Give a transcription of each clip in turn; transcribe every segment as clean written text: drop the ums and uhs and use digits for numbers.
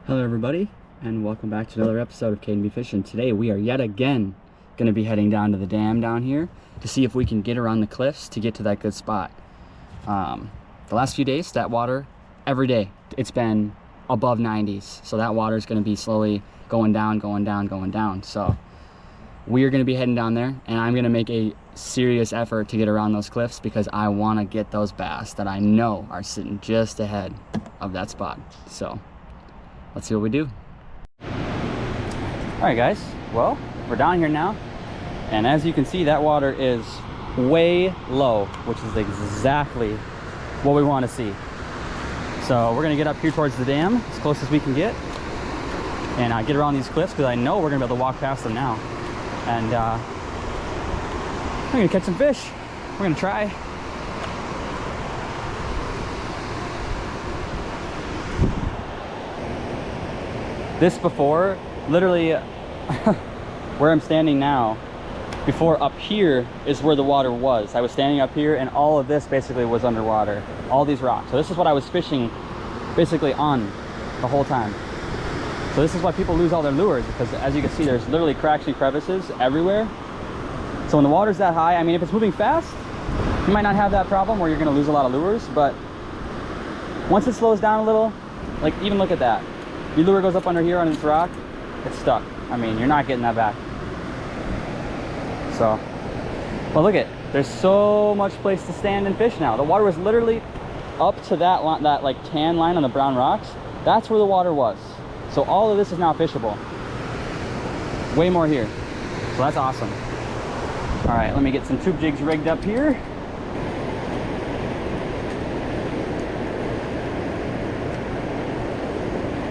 Hello everybody, and welcome back to another episode of K&B Fishing. Today we are yet again going to be heading down to the dam down here to see if we can get around the cliffs to get to that good spot. The last few days, that water, every day, it's been above 90s. So that water is going to be slowly going down, going down, going down. So we are going to be heading down there, and I'm going to make a serious effort to get around those cliffs because I want to get those bass that I know are sitting just ahead of that spot. So let's see what we do. All right, guys. Well, we're down here now, and as you can see, that water is way low, which is exactly what we want to see. So we're gonna get up here towards the dam as close as we can get, and get around these cliffs because I know we're gonna be able to walk past them now. And we're gonna catch some fish. We're gonna try. This before, literally where I'm standing now, before up here is where the water was. I was standing up here and all of this basically was underwater, all these rocks. So this is what I was fishing basically on the whole time. So this is why people lose all their lures, because as you can see, there's literally cracks and crevices everywhere. So when the water's that high, I mean, if it's moving fast, you might not have that problem where you're gonna lose a lot of lures, but once it slows down a little, like even look at that. Your lure goes up under here on this rock, it's stuck. I mean, you're not getting that back. So, but look at, there's so much place to stand and fish now. The water was literally up to that like tan line on the brown rocks. That's where the water was. So all of this is now fishable. Way more here. So that's awesome. All right, let me get some tube jigs rigged up here.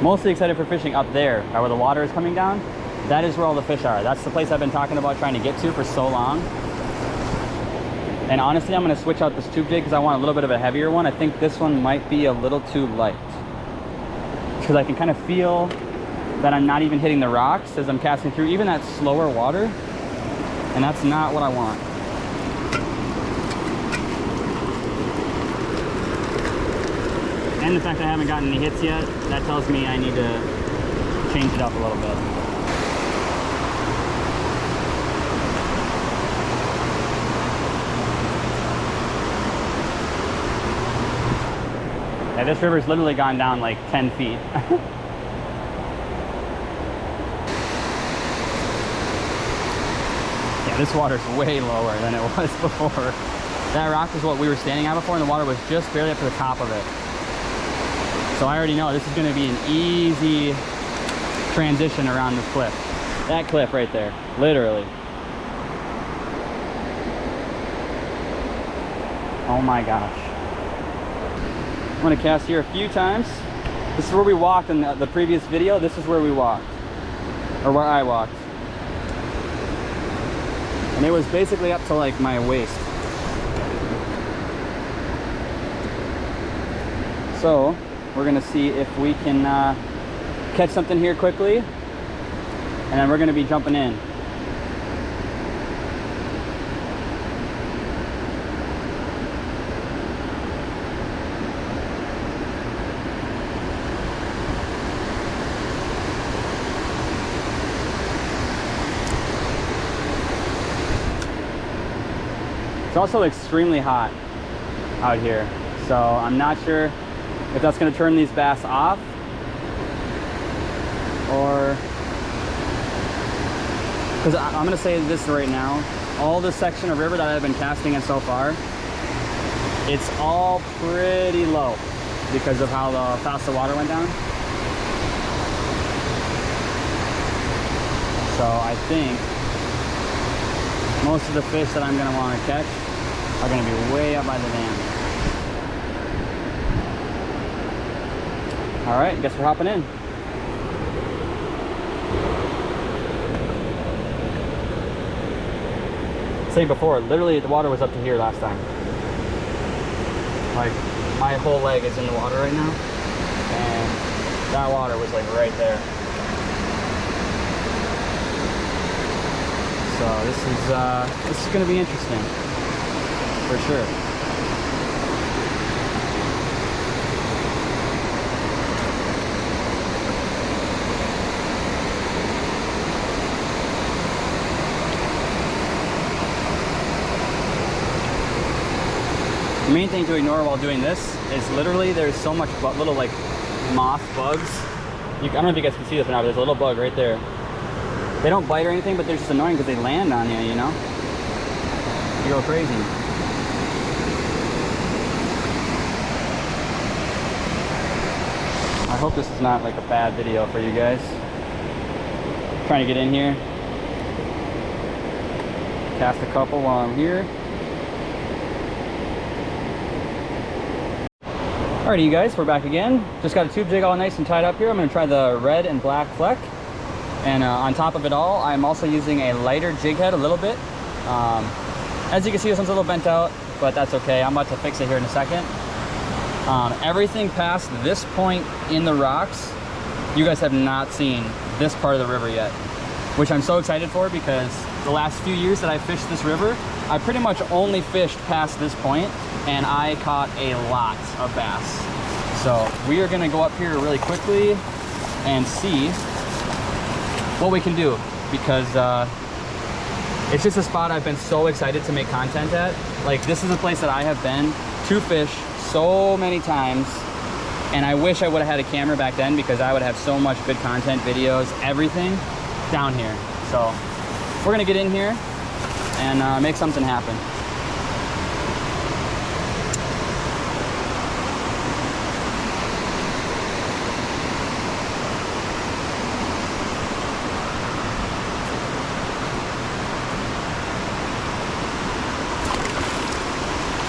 Mostly excited for fishing up there, where the water is coming down. That is where all the fish are. That's the place I've been talking about trying to get to for so long. And honestly, I'm gonna switch out this tube jig because I want a little bit of a heavier one. I think this one might be a little too light, because I can kind of feel that I'm not even hitting the rocks as I'm casting through, even that slower water, and that's not what I want. And the fact that I haven't gotten any hits yet, that tells me I need to change it up a little bit. Yeah, this river's literally gone down like 10 feet. Yeah, this water's way lower than it was before. That rock was what we were standing at before, and the water was just barely up to the top of it. So I already know this is going to be an easy transition around this cliff. That cliff right there, literally. Oh my gosh. I'm going to cast here a few times. This is where we walked in the previous video. This is where we walked, or where I walked. And it was basically up to like my waist. So we're gonna see if we can catch something here quickly, and then we're gonna be jumping in. It's also extremely hot out here, so I'm not sure if that's going to turn these bass off, or because I'm going to say this right now, all this section of river that I've been casting in so far, it's all pretty low because of how fast the water went down. So I think most of the fish that I'm going to want to catch are going to be way up by the dam. All right, guess we're hopping in. Same before, literally the water was up to here last time. Like, my whole leg is in the water right now, and that water was like right there. So this is gonna be interesting, for sure. main thing to ignore while doing this is literally there's so much little like moth bugs. I don't know if you guys can see this or not, but there's a little bug right there. They don't bite or anything, but they're just annoying because they land on you, you know? You go crazy. I hope this is not like a bad video for you guys. Trying to get in here. Cast a couple while I'm here. Alrighty, you guys, we're back again. Just got a tube jig all nice and tied up here. I'm going to try the red and black fleck. And on top of it all, I'm also using a lighter jig head a little bit. As you can see, this one's a little bent out, but that's okay. I'm about to fix it here in a second. Everything past this point in the rocks, you guys have not seen this part of the river yet, which I'm so excited for because the last few years that I fished this river, I pretty much only fished past this point, and I caught a lot of bass. So we are gonna go up here really quickly and see what we can do, because it's just a spot I've been so excited to make content at. Like, this is a place that I have been to fish so many times, and I wish I would have had a camera back then because I would have so much good content, videos, everything down here. So we're gonna get in here and make something happen.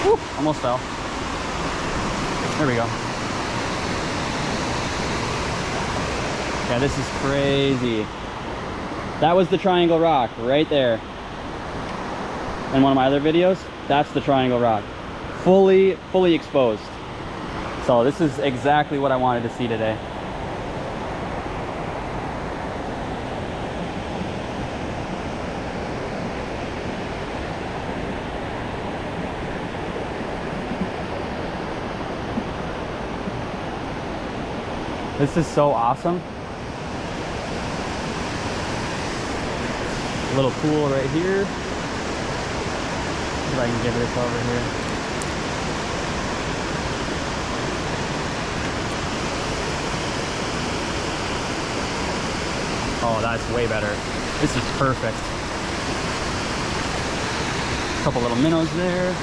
Woo, almost fell. There we go. Yeah, this is crazy. That was the triangle rock right there. In one of my other videos, that's the triangle rock. Fully exposed. So this is exactly what I wanted to see today. This is so awesome. A little pool right here. See if I can get this over here. Oh, that's way better. This is perfect. A couple little minnows there.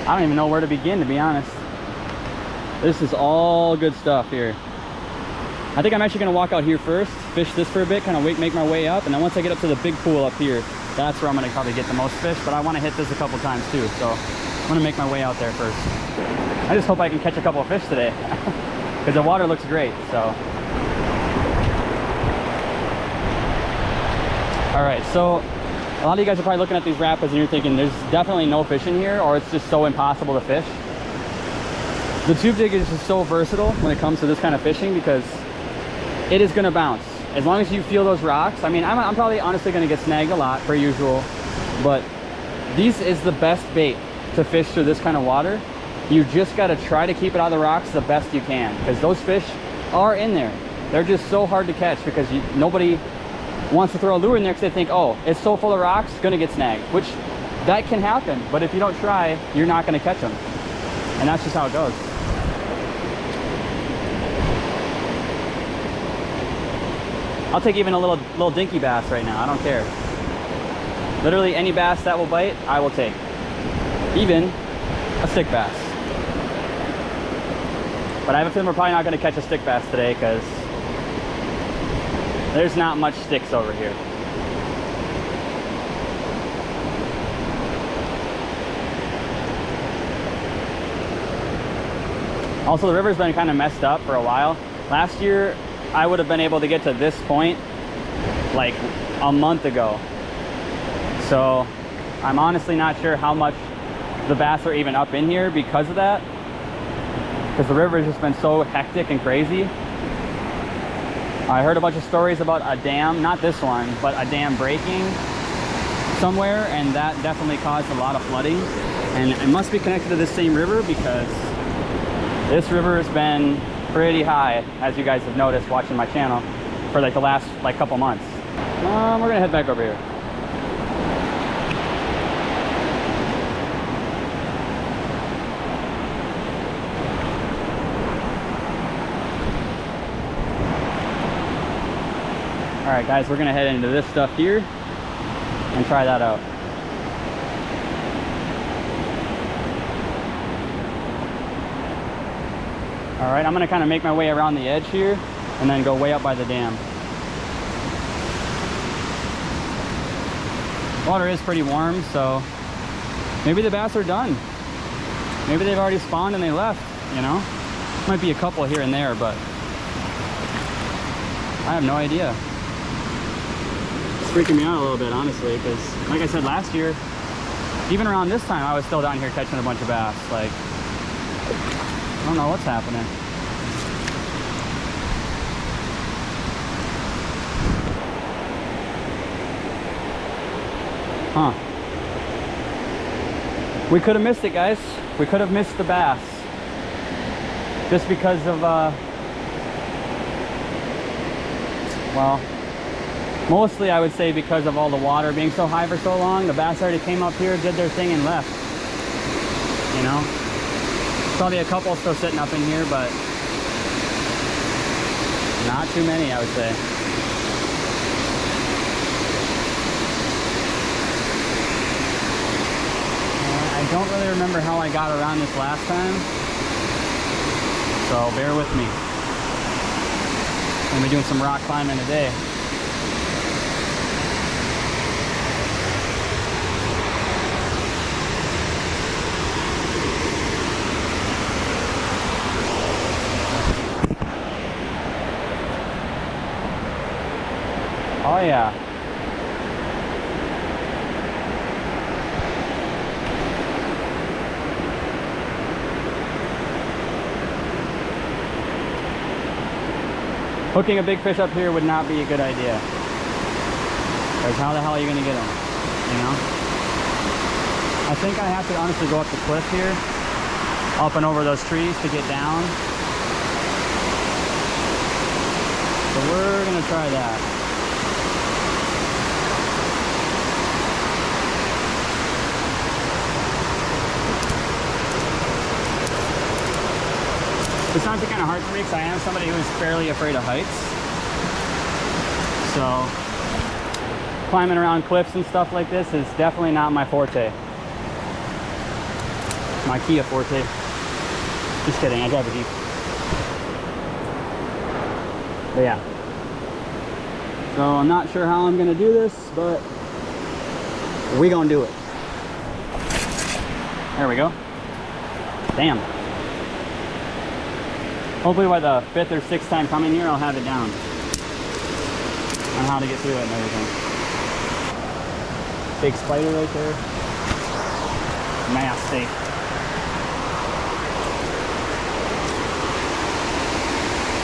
I don't even know where to begin, to be honest. This is all good stuff here. I think I'm actually gonna walk out here first, fish this for a bit, kind of make my way up, and then once I get up to the big pool up here, that's where I'm gonna probably get the most fish, but I wanna hit this a couple times too, so I'm gonna make my way out there first. I just hope I can catch a couple of fish today, because the water looks great, so. All right, so a lot of you guys are probably looking at these rapids and you're thinking there's definitely no fish in here, or it's just so impossible to fish. The tube jig is just so versatile when it comes to this kind of fishing because it is going to bounce. As long as you feel those rocks, I mean, I'm probably honestly going to get snagged a lot per usual, but this is the best bait to fish through this kind of water. You just got to try to keep it out of the rocks the best you can, because those fish are in there. They're just so hard to catch because nobody wants to throw a lure in there because they think, oh, it's so full of rocks, it's going to get snagged, which that can happen. But if you don't try, you're not going to catch them. And that's just how it goes. I'll take even a little dinky bass right now. I don't care. Literally any bass that will bite, I will take. Even a stick bass. But I have a feeling we're probably not going to catch a stick bass today because there's not much sticks over here. Also, the river's been kind of messed up for a while. Last year, I would have been able to get to this point like a month ago. So I'm honestly not sure how much the bass are even up in here because of that. Because the river has just been so hectic and crazy. I heard a bunch of stories about a dam, not this one, but a dam breaking somewhere, and that definitely caused a lot of flooding. And it must be connected to this same river because this river has been pretty high, as you guys have noticed watching my channel, for like the last couple months. We're gonna head back over here. right, guys, we're gonna head into this stuff here and try that out. All right, I'm gonna kind of make my way around the edge here and then go way up by the dam. Water is pretty warm, so maybe the bass are done. Maybe they've already spawned and they left, you know? Might be a couple here and there, but I have no idea. It's freaking me out a little bit, honestly, because like I said last year, even around this time, I was still down here catching a bunch of bass. Like, I don't know what's happening. Huh. We could have missed it, guys. We could have missed the bass. Just because of, well, mostly I would say because of all the water being so high for so long. The bass already came up here, did their thing, and left. You know? Probably a couple still sitting up in here, but not too many, I would say. I don't really remember how I got around this last time, so bear with me. I'm gonna be doing some rock climbing today. Oh yeah. Hooking a big fish up here would not be a good idea. Because how the hell are you going to get them? You know? I think I have to honestly go up the cliff here, up and over those trees to get down. So we're going to try that. It's honestly kind of hard for me because I am somebody who is fairly afraid of heights. So climbing around cliffs and stuff like this is definitely not my forte. My Kia forte. Just kidding, I drive a Jeep. But yeah. So I'm not sure how I'm gonna do this, but we gonna do it. There we go. Damn. Hopefully by the 5th or 6th time coming here, I'll have it down on how to get through it and everything. Big spider right there. Nasty.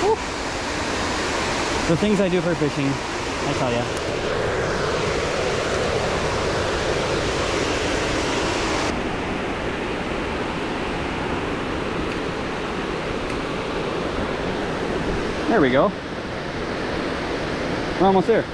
Woo. The things I do for fishing, I tell ya. There we go. We're almost there.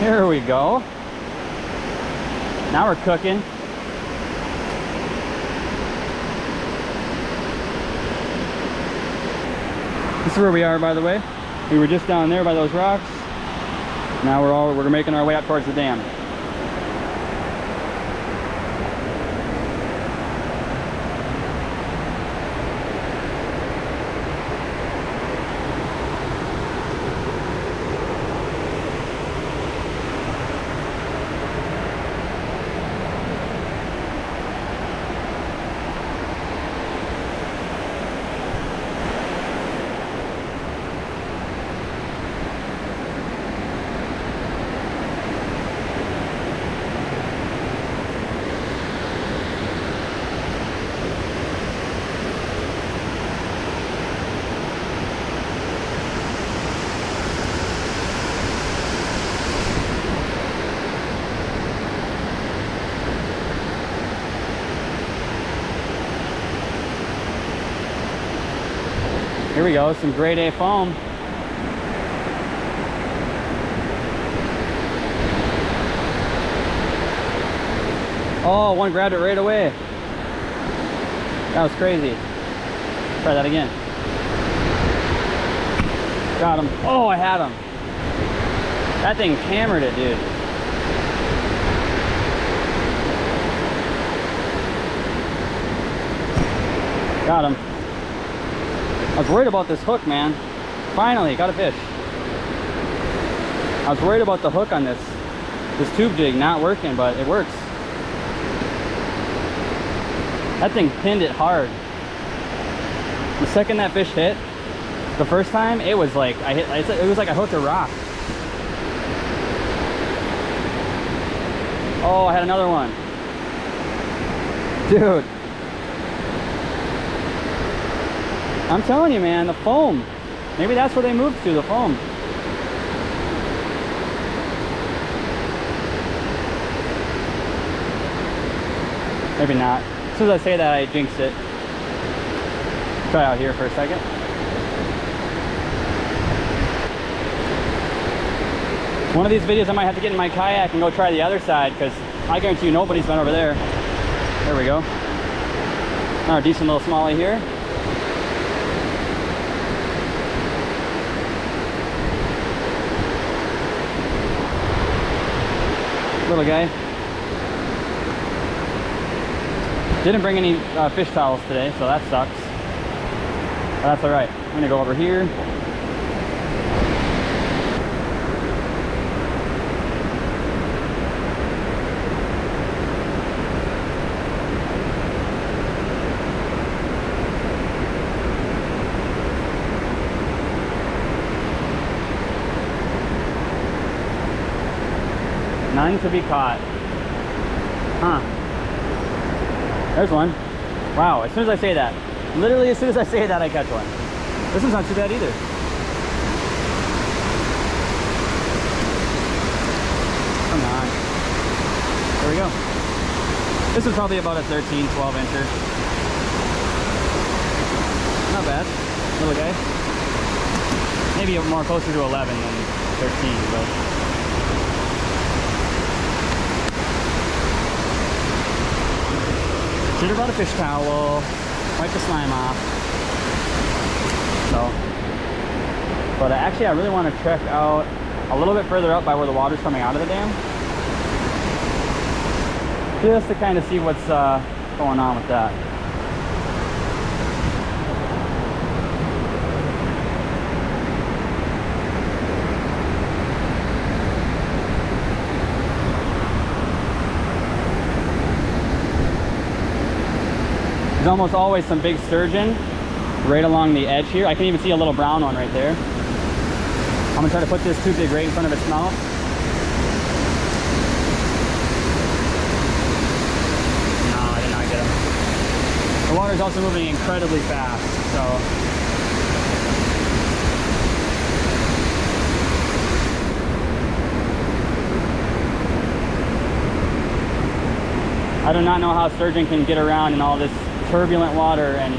Here we go. Now we're cooking. This is where we are, by the way. We were just down there by those rocks. Now we're making our way up towards the dam. Here we go, some grade A foam. Oh, one grabbed it right away. That was crazy. Try that again. Got him. Oh, I had him. That thing hammered it, dude. Got him. I was worried about this hook, man. Finally, got a fish. I was worried about the hook on this tube jig not working, but it works. That thing pinned it hard. The second that fish hit, the first time, it was like it was like I hooked a rock. Oh, I had another one. Dude. I'm telling you, man, the foam. Maybe that's where they moved to, the foam. Maybe not. As soon as I say that, I jinxed it. Try out here for a second. One of these videos I might have to get in my kayak and go try the other side, because I guarantee you nobody's been over there. There we go. Another decent little smallie here. Little guy. Didn't bring any fish towels today, so that sucks. But that's alright. I'm gonna go over here. None to be caught. Huh. There's one. Wow, as soon as I say that. Literally as soon as I say that, I catch one. This one's not too bad either. Come on. There we go. This is probably about a 13, 12 incher. Not bad. Little guy. Maybe more closer to 11 than 13, but... Should have brought a fish towel, wipe the slime off. So, but actually I really want to check out a little bit further up by where the water's coming out of the dam. Just to kind of see what's going on with that. There's almost always some big sturgeon right along the edge here. I can even see a little brown one right there. I'm gonna try to put this tube jig right in front of its mouth. No, I did not get him. The water's also moving incredibly fast, so. I do not know how sturgeon can get around in all this turbulent water and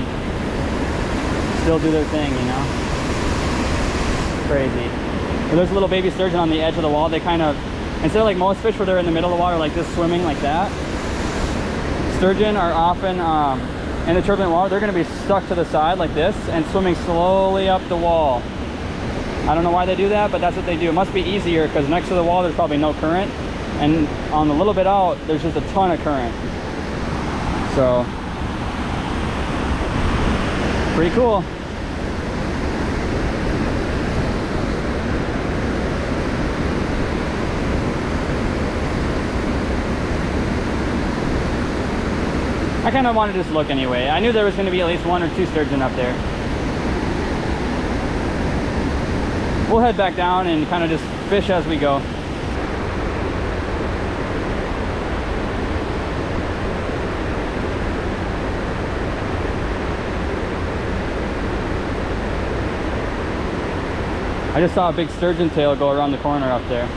still do their thing, you know? Crazy. But there's a little baby sturgeon on the edge of the wall. They kind of, instead of like most fish where they're in the middle of the water like this swimming like that, sturgeon are often in the turbulent water, they're going to be stuck to the side like this and swimming slowly up the wall. I don't know why they do that, but that's what they do. It must be easier because next to the wall there's probably no current, and on the little bit out there's just a ton of current. So pretty cool. I kind of wanted to just look anyway. I knew there was going to be at least one or two sturgeon up there. We'll head back down and kind of just fish as we go. I just saw a big sturgeon tail go around the corner up there.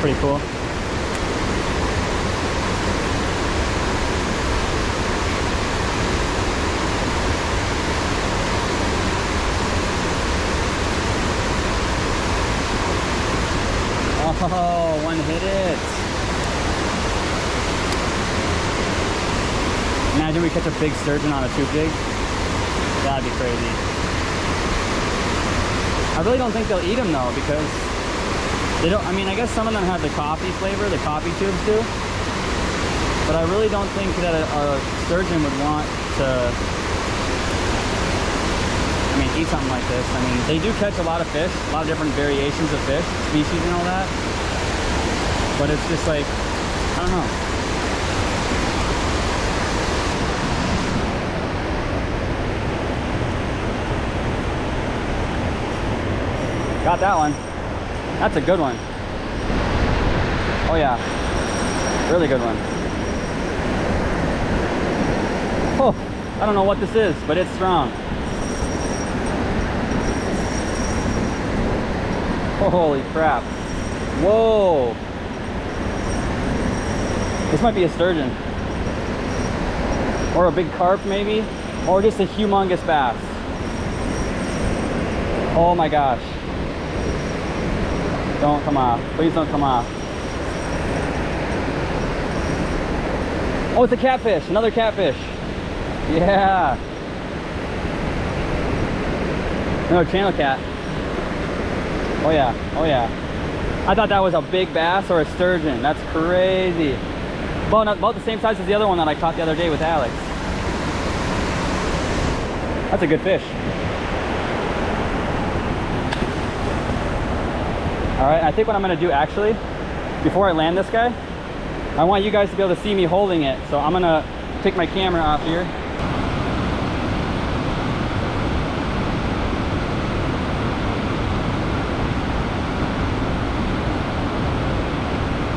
Pretty cool. Oh, one hit it. Imagine we catch a big sturgeon on a tube jig. That'd be crazy. I really don't think they'll eat them though, because they don't, I mean, I guess some of them have the coffee flavor, the coffee tubes do. But I really don't think that a sturgeon would want to, I mean, eat something like this. I mean, they do catch a lot of fish, a lot of different variations of fish, species and all that. But it's just like, I don't know. Got that one. That's a good one. Oh yeah, really good one. Oh, I don't know what this is, but it's strong. Holy crap. Whoa. This might be a sturgeon. Or a big carp maybe. Or just a humongous bass. Oh my gosh. Don't come off. Please don't come off. Oh, it's a catfish. Another catfish. Yeah. Another channel cat. Oh yeah. Oh yeah. I thought that was a big bass or a sturgeon. That's crazy. About the same size as the other one that I caught the other day with Alex. That's a good fish. All right, I think what I'm gonna do actually, before I land this guy, I want you guys to be able to see me holding it. So I'm gonna take my camera off here.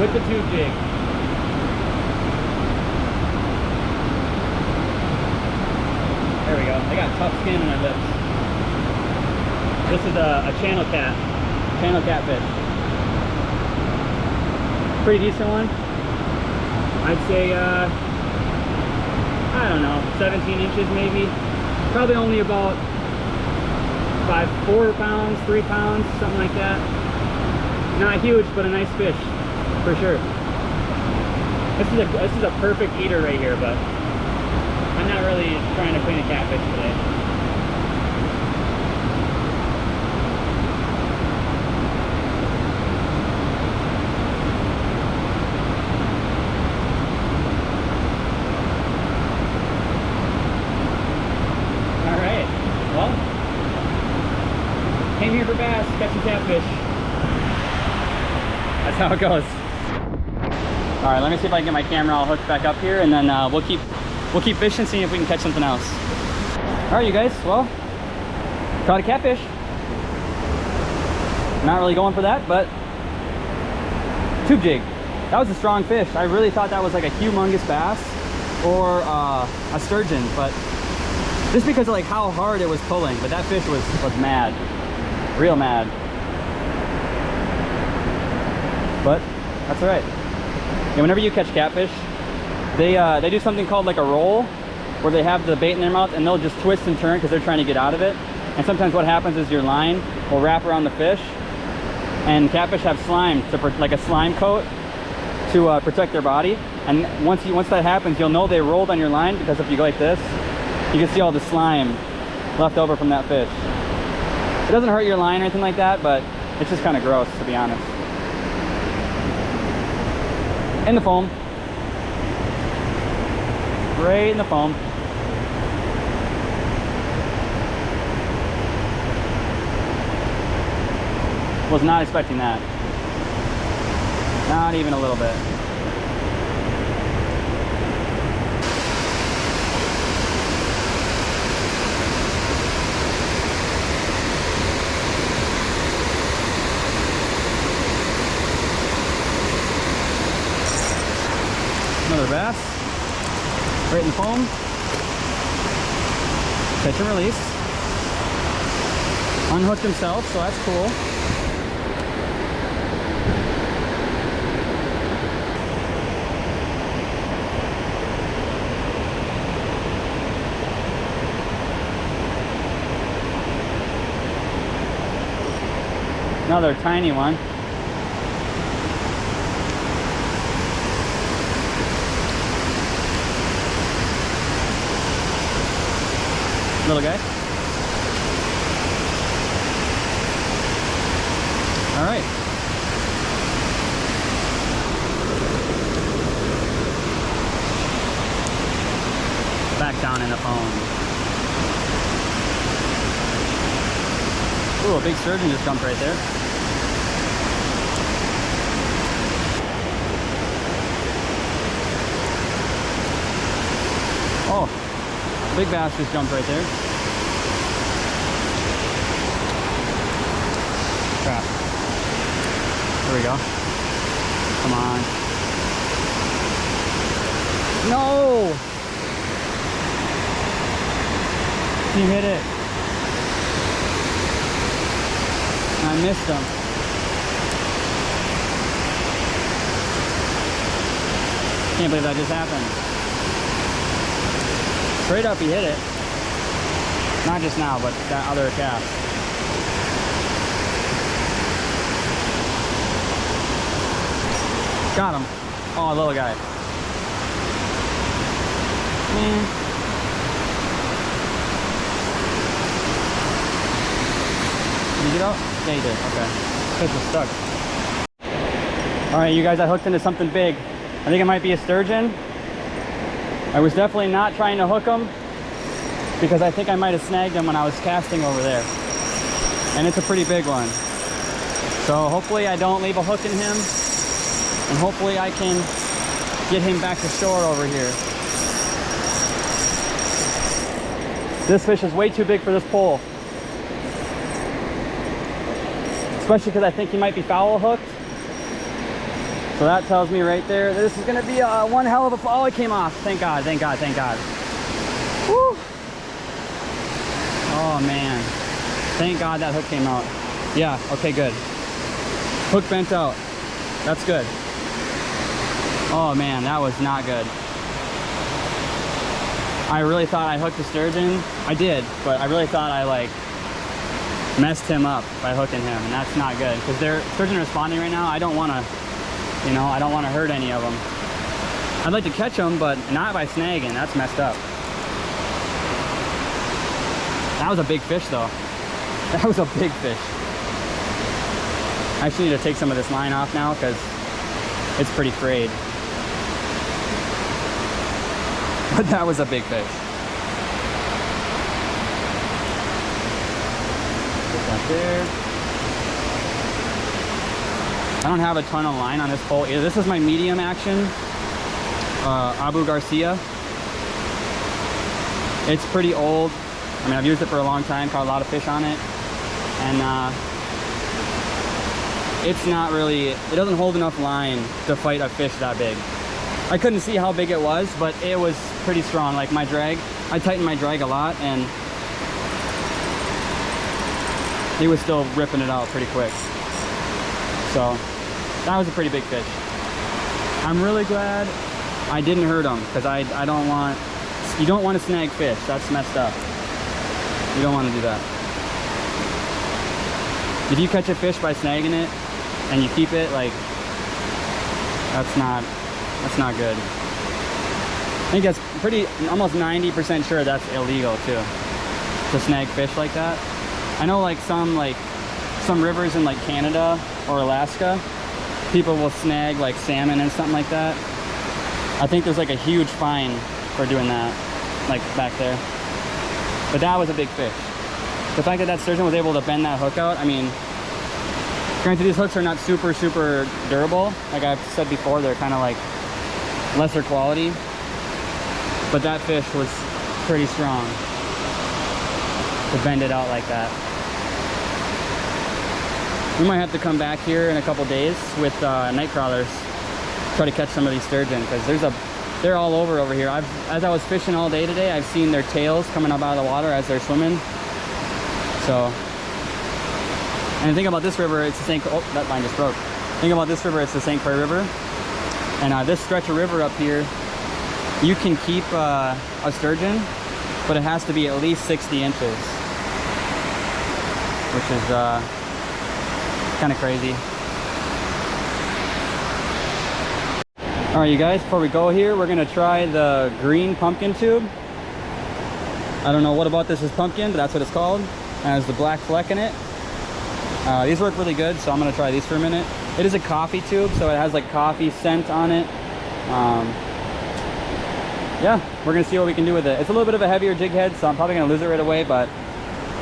With the tube jig. There we go. I got tough skin on my lips. This is a channel catfish. Pretty decent one. I'd say, I don't know, 17 inches maybe. Probably only about 4 pounds, 3 pounds, something like that. Not huge, but a nice fish, for sure. This is a perfect eater right here, but I'm not really trying to clean a catfish today. Came here for bass, catching catfish. That's how it goes. All right, let me see if I can get my camera all hooked back up here, and then we'll keep fishing, seeing if we can catch something else. All right, you guys. Well, caught a catfish. Not really going for that, but tube jig. That was a strong fish. I really thought that was like a humongous bass or a sturgeon, but just because of like how hard it was pulling. But that fish was mad. Real mad. But that's all right. And whenever you catch catfish, they do something called like a roll, where they have the bait in their mouth and they'll just twist and turn because they're trying to get out of it. And sometimes what happens is your line will wrap around the fish, and catfish have slime, like a slime coat to protect their body. And once that happens, you'll know they rolled on your line, because if you go like this, you can see all the slime left over from that fish. It doesn't hurt your line or anything like that, but it's just kind of gross, to be honest. In the foam. Right in the foam. Was not expecting that. Not even a little bit. Another bass, right in the foam, catch and release, unhooked himself, so that's cool. Another tiny one. Little guy. All right. Back down in the phone. Ooh, a big sturgeon just jumped right there. Oh, big bass just jumped right there. Crap. There we go. Come on. No! He hit it. I missed him. Can't believe that just happened. Straight up, he hit it. Not just now, but that other cast. Got him. Oh, little guy. Man. Did you get out? Yeah, you did. Okay. Fish was stuck. Alright, you guys, I hooked into something big. I think it might be a sturgeon. I was definitely not trying to hook him because I think I might have snagged him when I was casting over there. And it's a pretty big one. So hopefully I don't leave a hook in him, and hopefully I can get him back to shore over here. This fish is way too big for this pole. Especially because I think he might be foul hooked. So that tells me right there that this is going to be one hell of a... Oh, it came off. Thank God, thank God, thank God. Woo! Oh, man. Thank God that hook came out. Yeah, okay, good. Hook bent out. That's good. Oh, man, that was not good. I really thought I hooked a sturgeon. I did, but I really thought I, like, messed him up by hooking him, and that's not good. Because they're sturgeon responding right now. I don't want to... You know, I don't want to hurt any of them. I'd like to catch them, but not by snagging. That's messed up. That was a big fish, though. That was a big fish. I actually need to take some of this line off now because it's pretty frayed. But that was a big fish. Put that there. I don't have a ton of line on this pole either. This is my medium action Abu Garcia. It's pretty old. I mean, I've used it for a long time, caught a lot of fish on it, and it's not really, it doesn't hold enough line to fight a fish that big. I couldn't see how big it was, but it was pretty strong. Like my drag, I tightened my drag a lot, and he was still ripping it out pretty quick. So that was a pretty big fish. I'm really glad I didn't hurt him, because I don't want, you don't want to snag fish. That's messed up. You don't want to do that. If you catch a fish by snagging it and you keep it, like, that's not good. I think that's almost 90% sure that's illegal too, to snag fish like that. I know like some rivers in like Canada or Alaska, people will snag like salmon and something like that. I think there's like a huge fine for doing that, like back there. But that was a big fish. The fact that that sturgeon was able to bend that hook out, I mean, granted these hooks are not super durable. Like I've said before, they're kind of like lesser quality. But that fish was pretty strong to bend it out like that. We might have to come back here in a couple days with night crawlers, try to catch some of these sturgeon, because they're all over here. As I was fishing all day today, I've seen their tails coming up out of the water as they're swimming. So, and the thing about this river, it's the St. Oh, that line just broke. The thing about this river, it's the St. Croix River, and this stretch of river up here, you can keep a sturgeon, but it has to be at least 60 inches, which is kind of crazy. All right, you guys, before we go here, we're gonna try the green pumpkin tube. I don't know what about this is pumpkin, but that's what it's called. It has the black fleck in it. These work really good, so I'm gonna try these for a minute. It is a coffee tube, so it has like coffee scent on it. Yeah, we're gonna see what we can do with it. It's a little bit of a heavier jig head, so I'm probably gonna lose it right away, but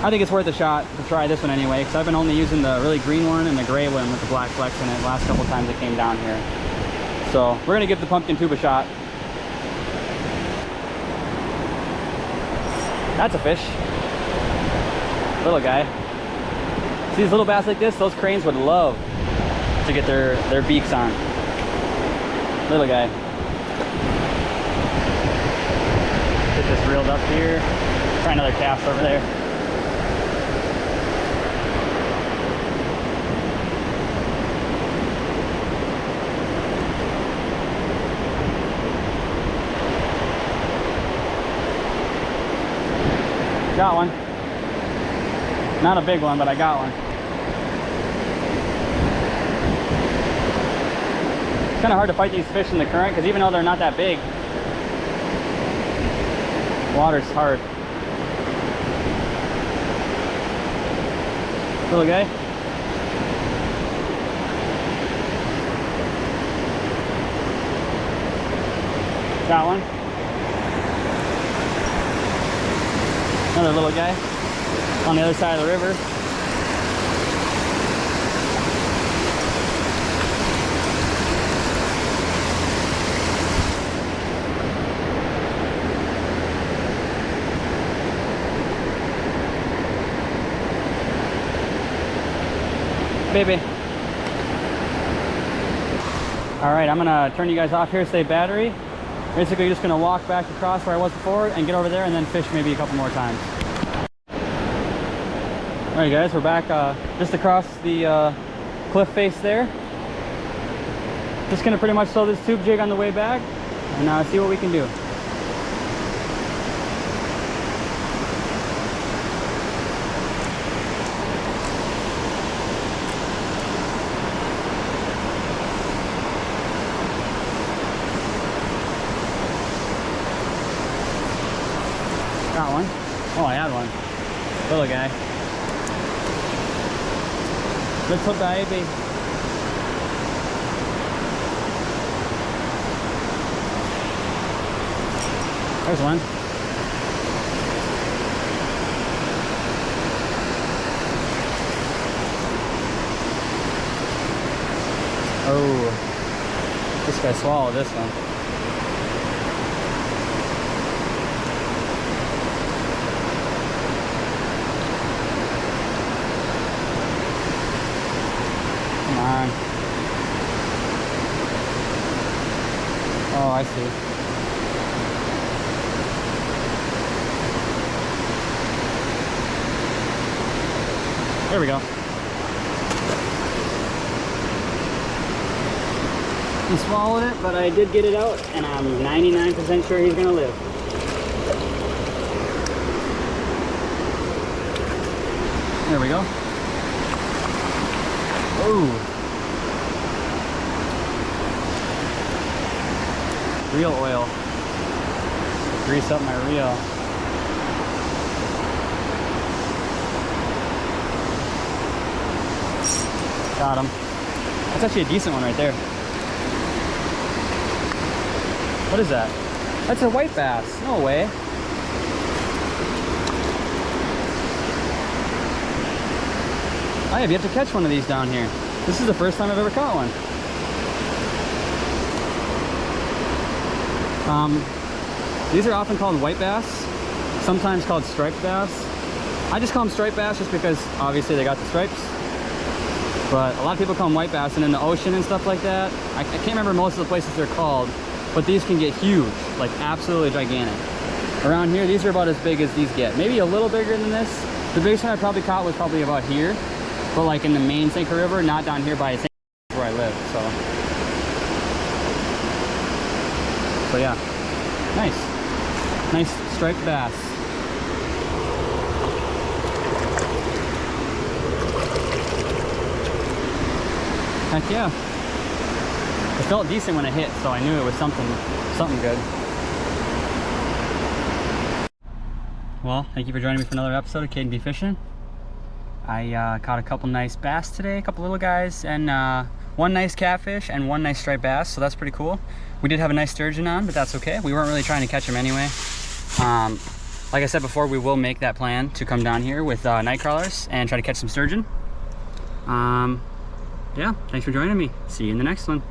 I think it's worth a shot to try this one anyway, because I've been only using the really green one and the gray one with the black flecks in it the last couple times it came down here. So we're gonna give the pumpkin tube a shot. That's a fish. Little guy. See these little bass like this? Those cranes would love to get their beaks on. Little guy. Get this reeled up here. Try another cast over there. Got one. Not a big one, but I got one. It's kind of hard to fight these fish in the current because even though they're not that big, water's hard. Little guy. Got one. Another little guy on the other side of the river. Baby. All right, I'm gonna turn you guys off here, save battery. Basically, just gonna walk back across where I was before and get over there and then fish maybe a couple more times. All right, guys, we're back just across the cliff face there. Just gonna pretty much throw this tube jig on the way back and see what we can do. Got one. Oh, I had one. Little guy. Little baby. There's one. Oh, this guy swallowed this one. Oh, I see. There we go. He swallowed it, but I did get it out, and I'm 99% sure he's gonna live. There we go. Oh. Reel oil. Grease up my reel. Got him. That's actually a decent one right there. What is that? That's a white bass. No way. I have yet to catch one of these down here. This is the first time I've ever caught one. These are often called white bass, sometimes called striped bass. I just call them striped bass just because obviously they got the stripes. But a lot of people call them white bass, and in the ocean and stuff like that, I can't remember most of the places they're called, but these can get huge, like absolutely gigantic. Around here, these are about as big as these get. Maybe a little bigger than this. The biggest one I probably caught was probably about here, but like in the main St. Clair River, not down here by St. Clair where I live, so yeah, nice. Nice striped bass. Heck yeah. It felt decent when it hit, so I knew it was something good. well, thank you for joining me for another episode of K&B Fishing. I caught a couple nice bass today, a couple little guys, and one nice catfish and one nice striped bass, so that's pretty cool. We did have a nice sturgeon on, but that's okay. We weren't really trying to catch them anyway. Like I said before, we will make that plan to come down here with night crawlers and try to catch some sturgeon. Yeah, thanks for joining me. See you in the next one.